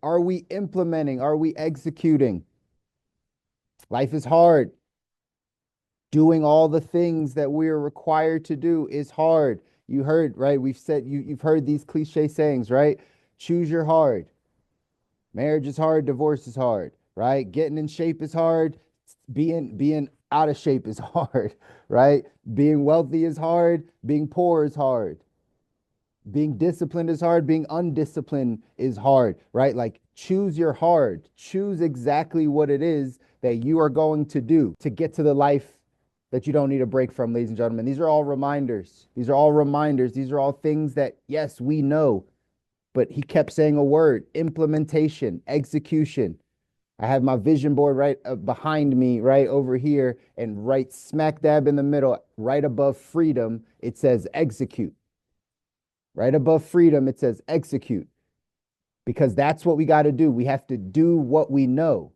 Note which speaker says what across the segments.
Speaker 1: Are we implementing? Are we executing? Life is hard. Doing all the things that we are required to do is hard. You heard, right? We've said you've heard these cliche sayings, right? Choose your hard. Marriage is hard, divorce is hard, right? Getting in shape is hard, being out of shape is hard, right? Being wealthy is hard, being poor is hard. Being disciplined is hard, being undisciplined is hard, right? Like choose your hard. Choose exactly what it is that you are going to do to get to the life that you don't need a break from, ladies and gentlemen. These are all reminders. These are all reminders. These are all things that, yes, we know, but he kept saying a word: implementation, execution. I have my vision board right behind me, right over here, and right smack dab in the middle, right above freedom, it says execute. Right above freedom, it says execute, because that's what we got to do. We have to do what we know.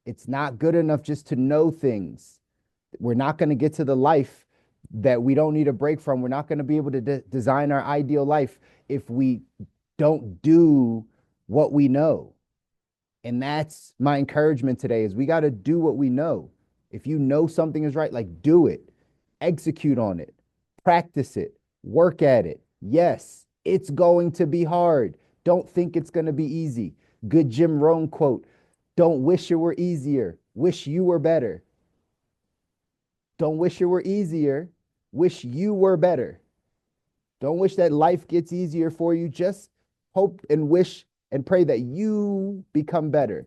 Speaker 1: It's not good enough just to know things. We're not going to get to the life that we don't need a break from. We're not going to be able to design our ideal life if we don't do what we know. And that's my encouragement today is we got to do what we know. If you know something is right, like do it, execute on it, practice it, work at it. Yes, it's going to be hard. Don't think it's going to be easy. Good Jim Rohn quote: don't wish it were easier, wish you were better. Don't wish it were easier, wish you were better. Don't wish that life gets easier for you. Just hope and wish and pray that you become better.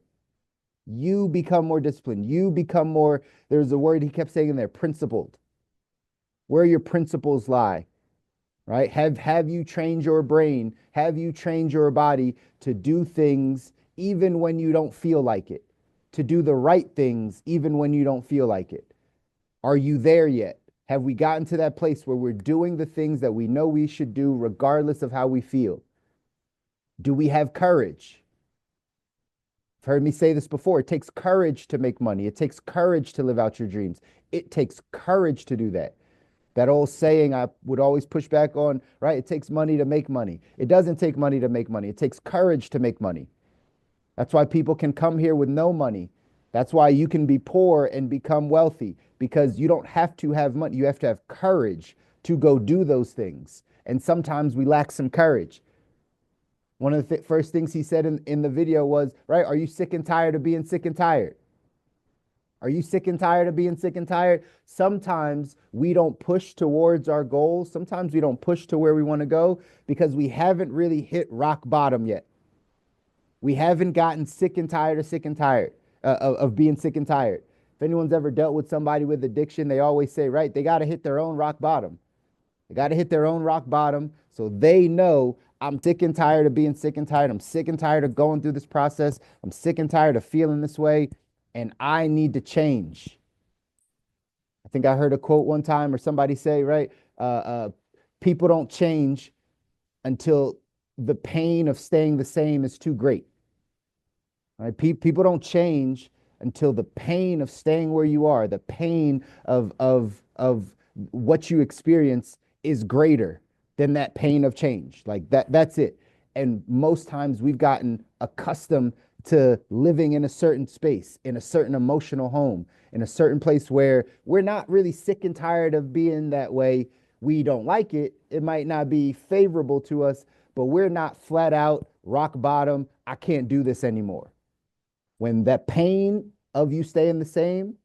Speaker 1: You become more disciplined. You become more, there's a word he kept saying in there, principled. Where your principles lie, right? Have you trained your brain? Have you trained your body to do things even when you don't feel like it? To do the right things even when you don't feel like it? Are you there yet? Have we gotten to that place where we're doing the things that we know we should do regardless of how we feel? Do we have courage? You've heard me say this before. It takes courage to make money. It takes courage to live out your dreams. It takes courage to do that. That old saying I would always push back on, right? It takes money to make money. It doesn't take money to make money. It takes courage to make money. That's why people can come here with no money. That's why you can be poor and become wealthy, because you don't have to have money. You have to have courage to go do those things. And sometimes we lack some courage. One of the first things he said in the video was, right, are you sick and tired of being sick and tired? Are you sick and tired of being sick and tired? Sometimes we don't push towards our goals. Sometimes we don't push to where we want to go because we haven't really hit rock bottom yet. We haven't gotten sick and tired of sick and tired of being sick and tired. If anyone's ever dealt with somebody with addiction, they always say, right, they got to hit their own rock bottom. They got to hit their own rock bottom so they know I'm sick and tired of being sick and tired. I'm sick and tired of going through this process. I'm sick and tired of feeling this way, and I need to change. I think I heard a quote one time or somebody say, right, uh, uh, people don't change until the pain of staying the same is too great. Right? People don't change until the pain of staying where you are, the pain of what you experience is greater than that pain of change. Like that's it. And most times we've gotten accustomed to living in a certain space, in a certain emotional home, in a certain place where we're not really sick and tired of being that way. We don't like it. It might not be favorable to us, but we're not flat out rock bottom. I can't do this anymore. When that pain of you staying the same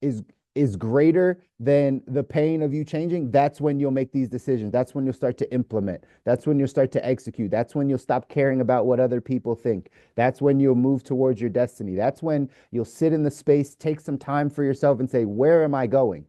Speaker 1: is is greater than the pain of you changing, that's when you'll make these decisions. That's when you'll start to implement. That's when you'll start to execute. That's when you'll stop caring about what other people think. That's when you'll move towards your destiny. That's when you'll sit in the space, take some time for yourself and say, where am I going?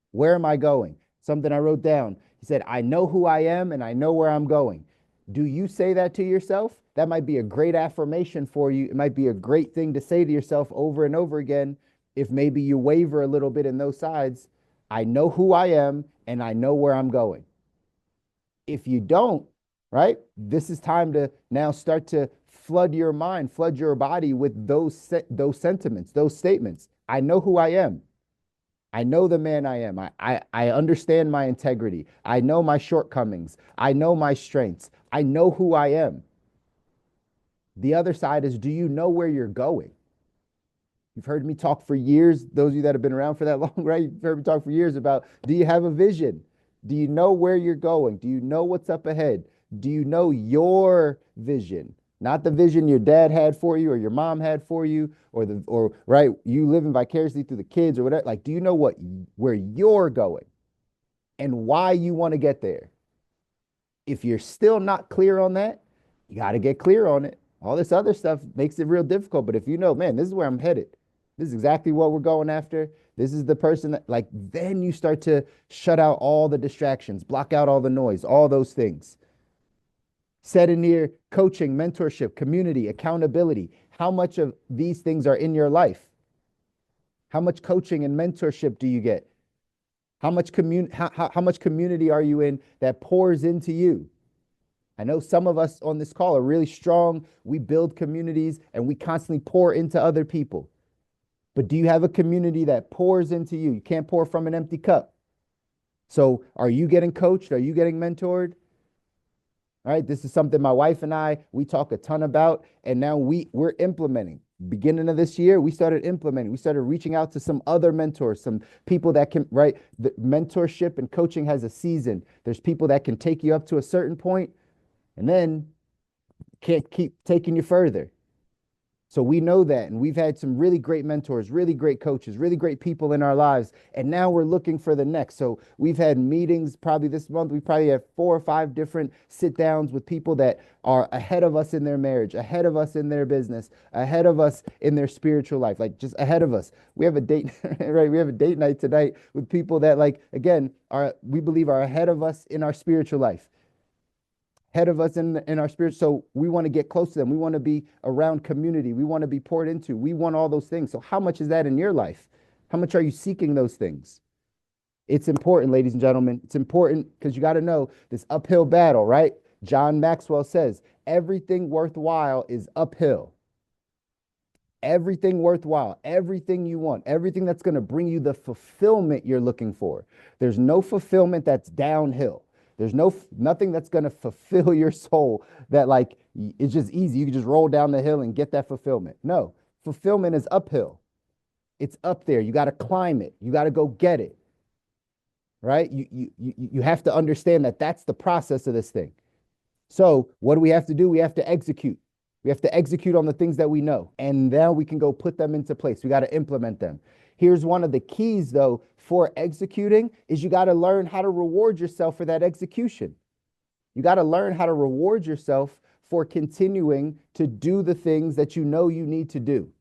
Speaker 1: Where am I going? Something I wrote down. He said, I know who I am and I know where I'm going. Do you say that to yourself? That might be a great affirmation for you. It might be a great thing to say to yourself over and over again. If maybe you waver a little bit in those sides, I know who I am and I know where I'm going. If you don't, right, this is time to now start to flood your mind, flood your body with those sentiments, those statements. I know who I am. I know the man I am. I understand my integrity. I know my shortcomings. I know my strengths. I know who I am. The other side is, do you know where you're going? You've heard me talk for years, those of you that have been around for that long, right? You've heard me talk for years about, do you have a vision? Do you know where you're going? Do you know what's up ahead? Do you know your vision? Not the vision your dad had for you or your mom had for you or right, you living vicariously through the kids or whatever. Like, do you know where you're going and why you want to get there? If you're still not clear on that, you got to get clear on it. All this other stuff makes it real difficult. But if you know, man, this is where I'm headed. This is exactly what we're going after. This is the person that, like, then you start to shut out all the distractions, block out all the noise, all those things. Set in near coaching, mentorship, community, accountability. How much of these things are in your life? How much coaching and mentorship do you get? How much community are you in that pours into you? I know some of us on this call are really strong. We build communities and we constantly pour into other people. But do you have a community that pours into you? You can't pour from an empty cup. So are you getting coached? Are you getting mentored? All right, this is something my wife and I, we talk a ton about, and now we're implementing. Beginning of this year, we started implementing. We started reaching out to some other mentors, some people that can, right? The mentorship and coaching has a season. There's people that can take you up to a certain point and then can't keep taking you further. So we know that, and we've had some really great mentors, really great coaches, really great people in our lives, and now we're looking for the next. So we've had meetings probably this month. We probably have 4 or 5 different sit downs with people that are ahead of us in their marriage, ahead of us in their business, ahead of us in their spiritual life, like just ahead of us. We have a date, right? We have a date night tonight with people that, like, again, we believe are ahead of us in our spiritual life. Head of us in our spirit. So we want to get close to them. We want to be around community. We want to be poured into. We want all those things. So how much is that in your life? How much are you seeking those things? It's important, ladies and gentlemen. It's important because you got to know this uphill battle, right? John Maxwell says, everything worthwhile is uphill. Everything worthwhile, everything you want, everything that's going to bring you the fulfillment you're looking for. There's no fulfillment that's downhill. There's nothing that's going to fulfill your soul that, like, it's just easy. You can just roll down the hill and get that fulfillment. No, fulfillment is uphill. It's up there. You got to climb it. You got to go get it. Right? You have to understand that that's the process of this thing. So what do we have to do? We have to execute. We have to execute on the things that we know, and now we can go put them into place. We got to implement them. Here's one of the keys, though, for executing is you got to learn how to reward yourself for that execution. You got to learn how to reward yourself for continuing to do the things that you know you need to do.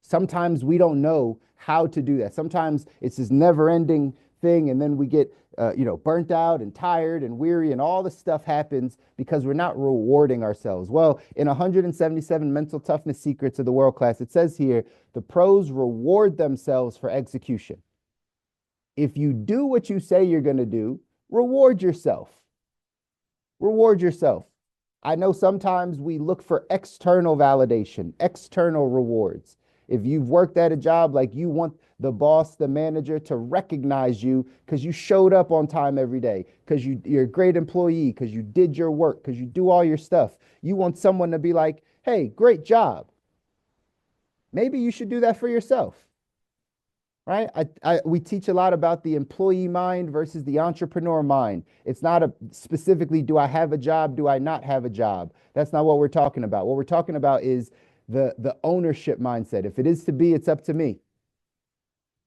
Speaker 1: Sometimes we don't know how to do that. Sometimes it's this never-ending thing, and then we get burnt out and tired and weary, and all this stuff happens because we're not rewarding ourselves. Well, in 177 mental toughness secrets of the world class, it says here, the pros reward themselves for execution. If you do what you say you're going to do, reward yourself. Reward yourself. I know sometimes we look for external validation, external rewards. If you've worked at a job, like, you want the boss, the manager to recognize you because you showed up on time every day, because you're a great employee, because you did your work, because you do all your stuff. You want someone to be like, hey, great job. Maybe you should do that for yourself. Right? We teach a lot about the employee mind versus the entrepreneur mind. It's not specifically, do I have a job? Do I not have a job? That's not what we're talking about. What we're talking about is the ownership mindset. If it is to be, it's up to me.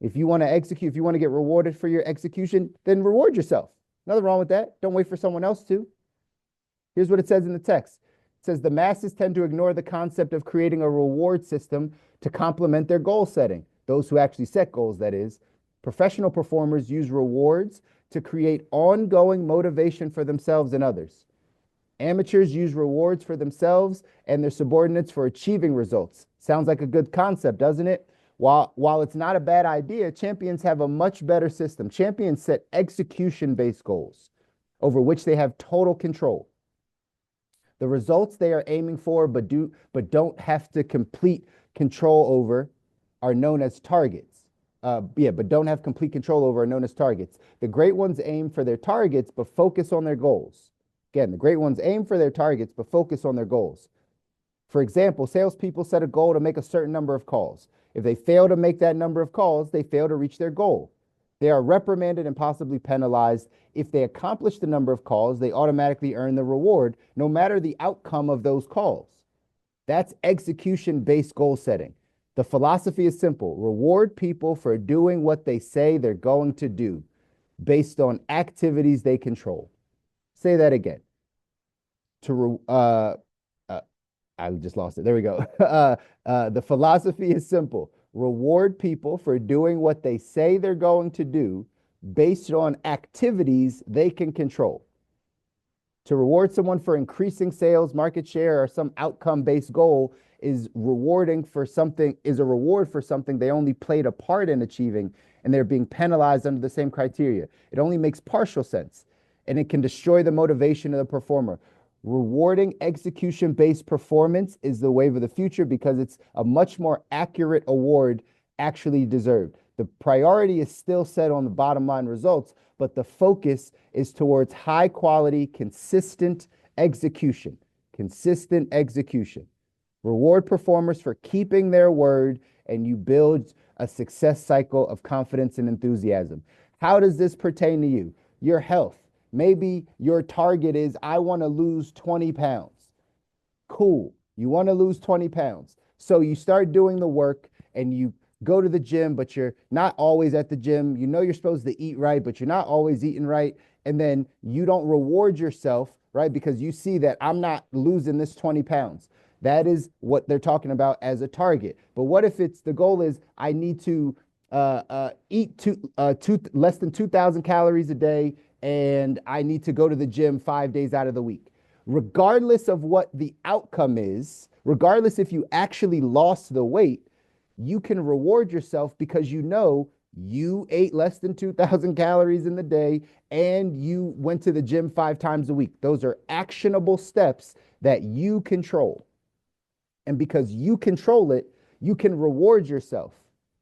Speaker 1: If you want to execute, if you want to get rewarded for your execution, then reward yourself. Nothing wrong with that. Don't wait for someone else to. Here's what it says in the text. It says the masses tend to ignore the concept of creating a reward system to complement their goal setting. Those who actually set goals, that is. Professional performers use rewards to create ongoing motivation for themselves and others. Amateurs use rewards for themselves and their subordinates for achieving results. Sounds like a good concept, doesn't it? While it's not a bad idea, champions have a much better system. Champions set execution-based goals over which they have total control. The results they are aiming for but don't have to complete control over are known as targets. But don't have complete control over are known as targets. The great ones aim for their targets but focus on their goals. Again, the great ones aim for their targets but focus on their goals. For example, salespeople set a goal to make a certain number of calls. If they fail to make that number of calls, they fail to reach their goal. They are reprimanded and possibly penalized. If they accomplish the number of calls, they automatically earn the reward, no matter the outcome of those calls. That's execution-based goal setting. The philosophy is simple. Reward people for doing what they say they're going to do based on activities they control. Say that again. I just lost it. There we go. The philosophy is simple. Reward people for doing what they say they're going to do based on activities they can control. To reward someone for increasing sales, market share, or some outcome-based goal is a reward for something they only played a part in achieving, and they're being penalized under the same criteria. It only makes partial sense, and it can destroy the motivation of the performer. Rewarding execution-based performance is the wave of the future because it's a much more accurate award actually deserved. The priority is still set on the bottom line results, but the focus is towards high quality, consistent execution. Consistent execution. Reward performers for keeping their word, and you build a success cycle of confidence and enthusiasm. How does this pertain to you? Your health. Maybe your target is, I want to lose 20 pounds. Cool. You want to lose 20 pounds. So you start doing the work and you go to the gym, but you're not always at the gym. You know you're supposed to eat right, but you're not always eating right. And then you don't reward yourself, right? Because you see that I'm not losing this 20 pounds. That is what they're talking about as a target. But what if the goal is I need to eat less than 2,000 calories a day, and I need to go to the gym 5 days out of the week? Regardless of what the outcome is, regardless if you actually lost the weight, you can reward yourself because you know you ate less than 2,000 calories in the day and you went to the gym 5 times a week. Those are actionable steps that you control. And because you control it, you can reward yourself,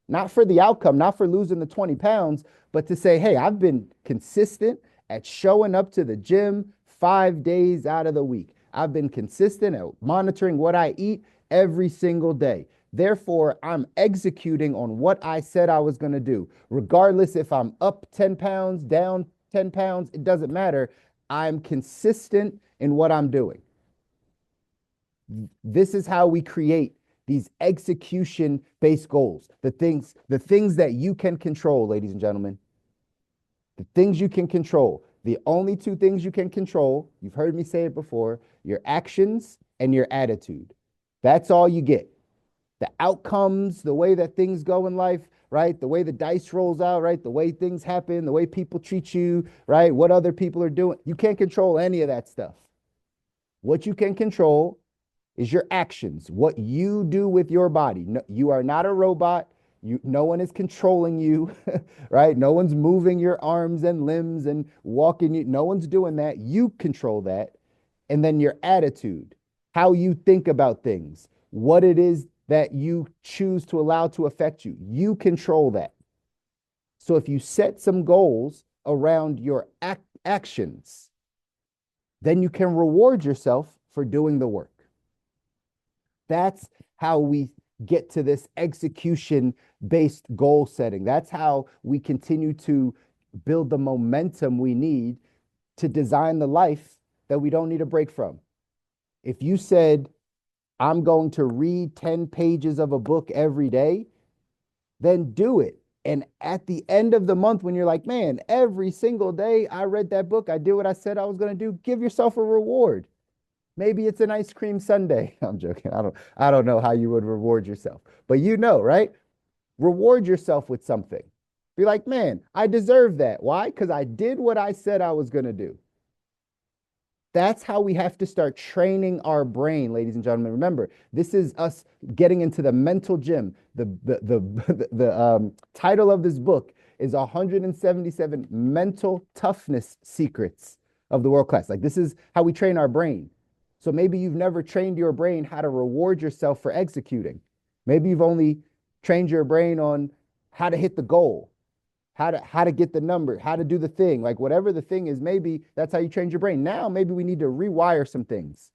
Speaker 1: not for the outcome, not for losing the 20 pounds, but to say, hey, I've been consistent at showing up to the gym 5 days out of the week. I've been consistent at monitoring what I eat every single day. Therefore, I'm executing on what I said I was going to do. Regardless if I'm up 10 pounds, down 10 pounds, it doesn't matter. I'm consistent in what I'm doing. This is how we create these execution-based goals. The things that you can control, ladies and gentlemen. The things you can control. The only two things you can control, you've heard me say it before, your actions and your attitude. That's all you get. The outcomes, the way that things go in life, right? The way the dice rolls out, right? The way things happen, the way people treat you, right? What other people are doing. You can't control any of that stuff. What you can control is your actions, what you do with your body. No, you are not a robot. No one is controlling you, right? No one's moving your arms and limbs and walking you. No one's doing that. You control that. And then your attitude, how you think about things, what it is that you choose to allow to affect you. You control that. So if you set some goals around your actions, then you can reward yourself for doing the work. That's how we get to this execution-based goal setting. That's how we continue to build the momentum we need to design the life that we don't need a break from. If you said, I'm going to read 10 pages of a book every day, then do it. And at the end of the month, when you're like, man, every single day I read that book, I did what I said I was going to do, give yourself a reward. Maybe it's an ice cream sundae. I'm joking. I don't know how you would reward yourself, but you know, right? Reward yourself with something. Be like, man, I deserve that. Why? Because I did what I said I was going to do. That's how we have to start training our brain, ladies and gentlemen. Remember, this is us getting into the mental gym. The title of this book is 177 Mental Toughness Secrets of the World Class. Like, this is how we train our brain. So maybe you've never trained your brain how to reward yourself for executing. Maybe you've only trained your brain on how to hit the goal, how to get the number, how to do the thing, like whatever the thing is. Maybe that's how you train your brain. Now, maybe we need to rewire some things.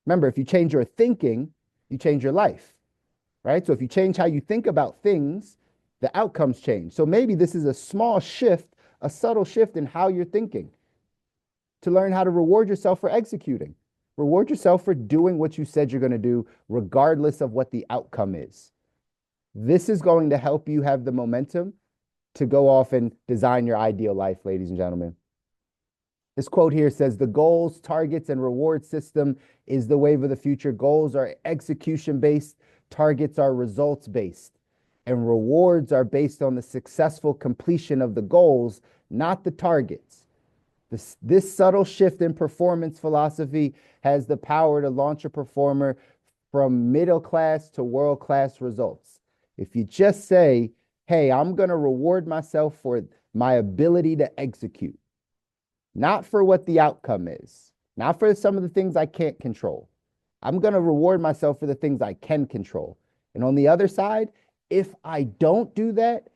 Speaker 1: Remember, if you change your thinking, you change your life, right? So if you change how you think about things, the outcomes change. So maybe this is a small shift, a subtle shift in how you're thinking to learn how to reward yourself for executing. Reward yourself for doing what you said you're going to do, regardless of what the outcome is. This is going to help you have the momentum to go off and design your ideal life, ladies and gentlemen. This quote here says, the goals, targets, and reward system is the wave of the future. Goals are execution based, targets are results based, and rewards are based on the successful completion of the goals, not the targets. This subtle shift in performance philosophy has the power to launch a performer from middle class to world class results. If you just say, hey, I'm going to reward myself for my ability to execute, not for what the outcome is, not for some of the things I can't control. I'm going to reward myself for the things I can control. And on the other side, if I don't do that,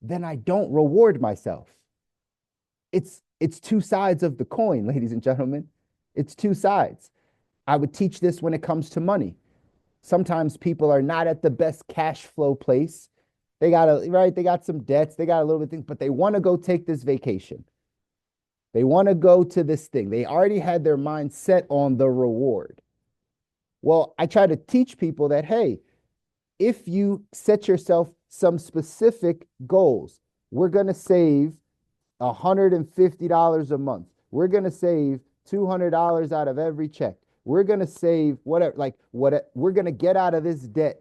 Speaker 1: then I don't reward myself. It's two sides of the coin, ladies and gentlemen. It's two sides. I would teach this when it comes to money. Sometimes people are not at the best cash flow place. They got some debts, they got a little bit of things, but they want to go take this vacation. They want to go to this thing. They already had their mind set on the reward. Well, I try to teach people that, hey, if you set yourself some specific goals, we're going to save $150 a month. We're going to save $200 out of every check. We're going to save whatever, we're going to get out of this debt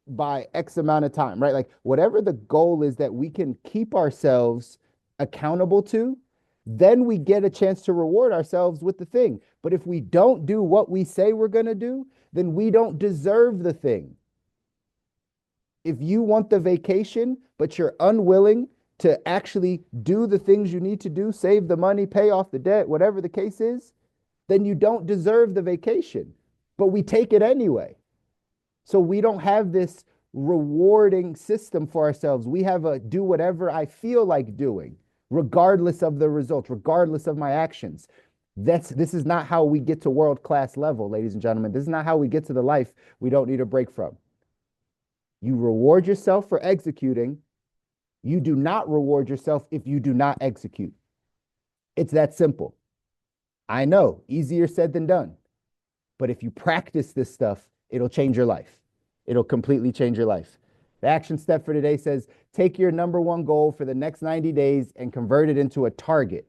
Speaker 1: by X amount of time, right? Like whatever the goal is that we can keep ourselves accountable to, then we get a chance to reward ourselves with the thing. But if we don't do what we say we're going to do, then we don't deserve the thing. If you want the vacation, but you're unwilling to actually do the things you need to do, save the money, pay off the debt, whatever the case is, then you don't deserve the vacation. But we take it anyway. So we don't have this rewarding system for ourselves. We have a do whatever I feel like doing, regardless of the results, regardless of my actions. This is not how we get to world-class level, ladies and gentlemen. This is not how we get to the life we don't need a break from. You reward yourself for executing. You do not reward yourself if you do not execute. It's that simple. I know, easier said than done. But if you practice this stuff, it'll change your life. It'll completely change your life. The action step for today says, take your number one goal for the next 90 days and convert it into a target.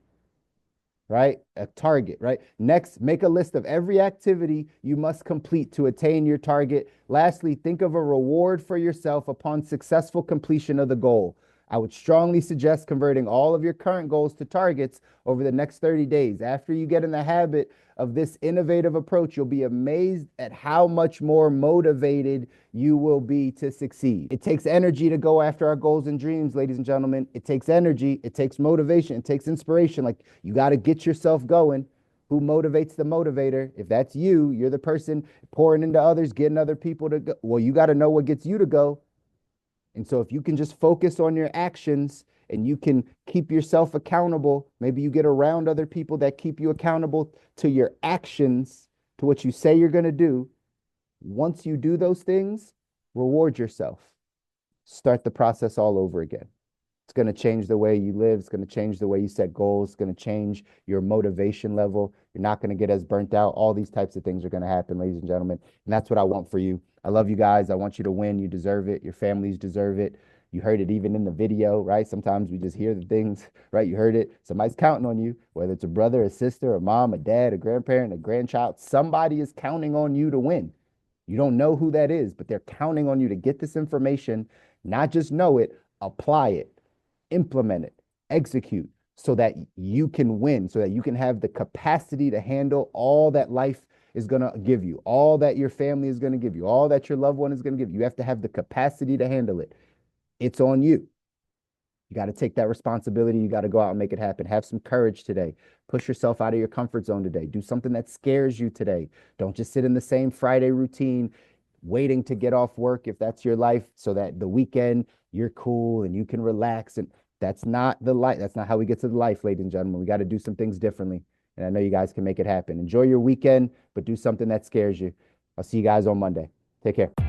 Speaker 1: Right? A target, right? Next, make a list of every activity you must complete to attain your target. Lastly, think of a reward for yourself upon successful completion of the goal. I would strongly suggest converting all of your current goals to targets over the next 30 days. After you get in the habit of this innovative approach, you'll be amazed at how much more motivated you will be to succeed. It takes energy to go after our goals and dreams, ladies and gentlemen. It takes energy, it takes motivation, it takes inspiration. Like you got to get yourself going. Who motivates the motivator? If that's you, you're the person pouring into others, getting other people to go. Well, you got to know what gets you to go. And so if you can just focus on your actions and you can keep yourself accountable, maybe you get around other people that keep you accountable to your actions, to what you say you're going to do. Once you do those things, reward yourself. Start the process all over again. It's going to change the way you live. It's going to change the way you set goals. It's going to change your motivation level. You're not going to get as burnt out. All these types of things are going to happen, ladies and gentlemen. And that's what I want for you. I love you guys. I want you to win. You deserve it. Your families deserve it. You heard it even in the video, right? Sometimes we just hear the things, right? You heard it. Somebody's counting on you, whether it's a brother, a sister, a mom, a dad, a grandparent, a grandchild. Somebody is counting on you to win. You don't know who that is, but they're counting on you to get this information, not just know it, apply it, implement it, execute so that you can win, so that you can have the capacity to handle all that life is going to give you, all that your family is going to give you, all that your loved one is going to give you. You have to have the capacity to handle it. It's on you. You got to take that responsibility. You got to go out and make it happen. Have some courage today. Push yourself out of your comfort zone today. Do something that scares you today. Don't just sit in the same Friday routine, waiting to get off work if that's your life, so that the weekend you're cool and you can relax. And that's not the life. That's not how we get to the life, ladies and gentlemen. We got to do some things differently. And I know you guys can make it happen. Enjoy your weekend, but do something that scares you. I'll see you guys on Monday. Take care.